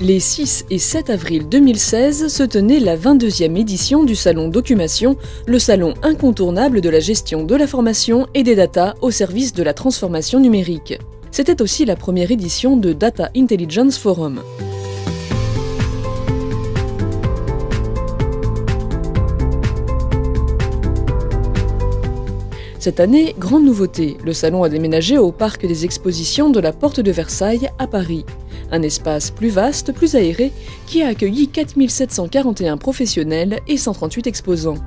Les 6 et 7 avril 2016 se tenait la 22e édition du Salon Documation, le salon incontournable de la gestion de l'information et des data au service de la transformation numérique. C'était aussi la première édition de Data Intelligence Forum. Cette année, grande nouveauté, le salon a déménagé au parc des expositions de la Porte de Versailles à Paris. Un espace plus vaste, plus aéré, qui a accueilli 4741 professionnels et 138 exposants.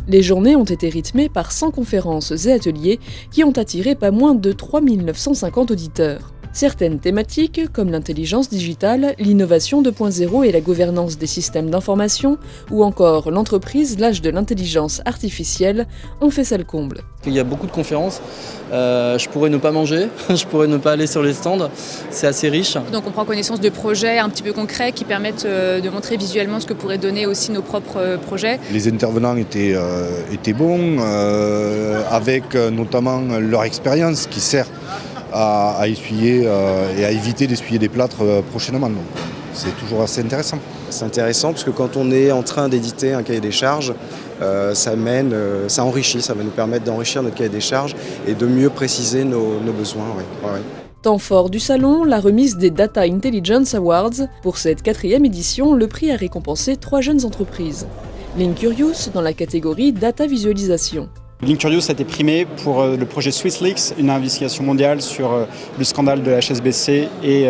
Les journées ont été rythmées par 100 conférences et ateliers qui ont attiré pas moins de 3950 auditeurs. Certaines thématiques, comme l'intelligence digitale, l'innovation 2.0 et la gouvernance des systèmes d'information, ou encore l'entreprise, l'âge de l'intelligence artificielle, ont fait salle comble. Il y a beaucoup de conférences, je pourrais ne pas manger, je pourrais ne pas aller sur les stands, c'est assez riche. Donc on prend connaissance de projets un petit peu concrets qui permettent de montrer visuellement ce que pourraient donner aussi nos propres projets. Les intervenants étaient bons, avec notamment leur expérience qui sert à essuyer et à éviter d'essuyer des plâtres prochainement. Donc, c'est toujours assez intéressant. C'est intéressant parce que quand on est en train d'éditer un cahier des charges, ça enrichit, ça va nous permettre d'enrichir notre cahier des charges et de mieux préciser nos besoins. Ouais. Temps fort du salon, la remise des Data Intelligence Awards. Pour cette 4e édition, le prix a récompensé 3 jeunes entreprises. Linkurious dans la catégorie Data Visualisation. Linkurious a été primé pour le projet SwissLeaks, une investigation mondiale sur le scandale de la HSBC et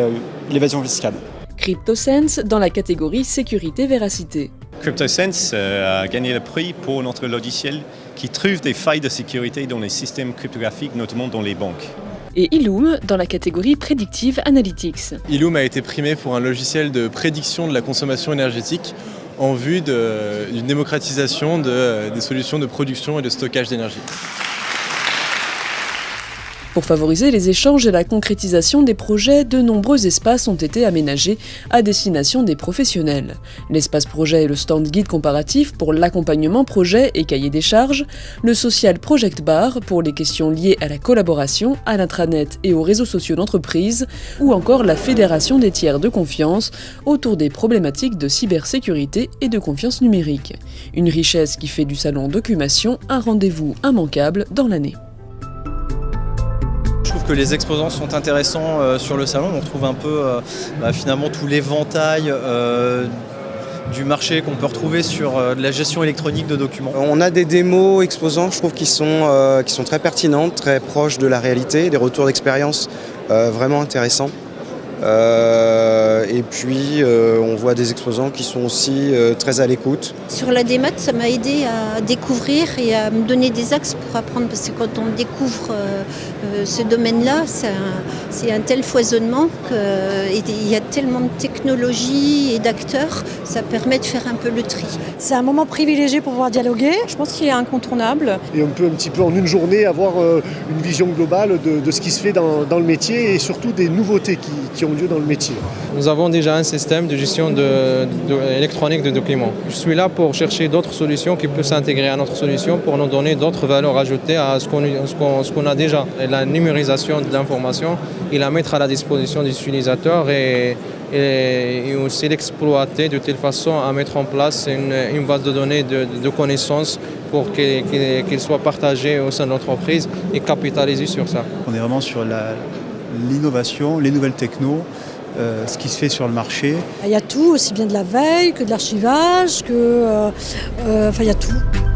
l'évasion fiscale. CryptoSense dans la catégorie Sécurité Véracité. CryptoSense a gagné le prix pour notre logiciel qui trouve des failles de sécurité dans les systèmes cryptographiques, notamment dans les banques. Et Illume dans la catégorie Predictive Analytics. Illume a été primé pour un logiciel de prédiction de la consommation énergétique en vue d'une démocratisation des solutions de production et de stockage d'énergie. Pour favoriser les échanges et la concrétisation des projets, de nombreux espaces ont été aménagés à destination des professionnels. L'espace projet est le stand guide comparatif pour l'accompagnement projet et cahier des charges, le social Project Bar pour les questions liées à la collaboration, à l'intranet et aux réseaux sociaux d'entreprise, ou encore la fédération des tiers de confiance autour des problématiques de cybersécurité et de confiance numérique. Une richesse qui fait du salon Documation un rendez-vous immanquable dans l'année. Je trouve que les exposants sont intéressants sur le salon. On retrouve un peu finalement tout l'éventail du marché qu'on peut retrouver sur la gestion électronique de documents. On a des démos exposants, je trouve, qui sont très pertinentes, très proches de la réalité, des retours d'expérience vraiment intéressants. Et puis on voit des exposants qui sont aussi très à l'écoute. Sur la démat, ça m'a aidé à découvrir et à me donner des axes pour apprendre, parce que quand on découvre ce domaine-là, c'est un tel foisonnement qu'il y a tellement de technologies et d'acteurs, ça permet de faire un peu le tri. C'est un moment privilégié pour pouvoir dialoguer. Je pense qu'il est incontournable. Et on peut un petit peu en une journée avoir une vision globale de ce qui se fait dans le métier et surtout des nouveautés qui ont lieu dans le métier. Nous avons déjà un système de gestion électronique de documents. Je suis là pour chercher d'autres solutions qui peuvent s'intégrer à notre solution pour nous donner d'autres valeurs ajoutées à ce qu'on a déjà. Et la numérisation d'informations et la mettre à la disposition des utilisateurs et aussi l'exploiter de telle façon à mettre en place une base de données de connaissances pour qu'elle soit partagée au sein de l'entreprise et capitaliser sur ça. On est vraiment sur l'innovation, les nouvelles technos, ce qui se fait sur le marché. Il y a tout, aussi bien de la veille que de l'archivage, il y a tout.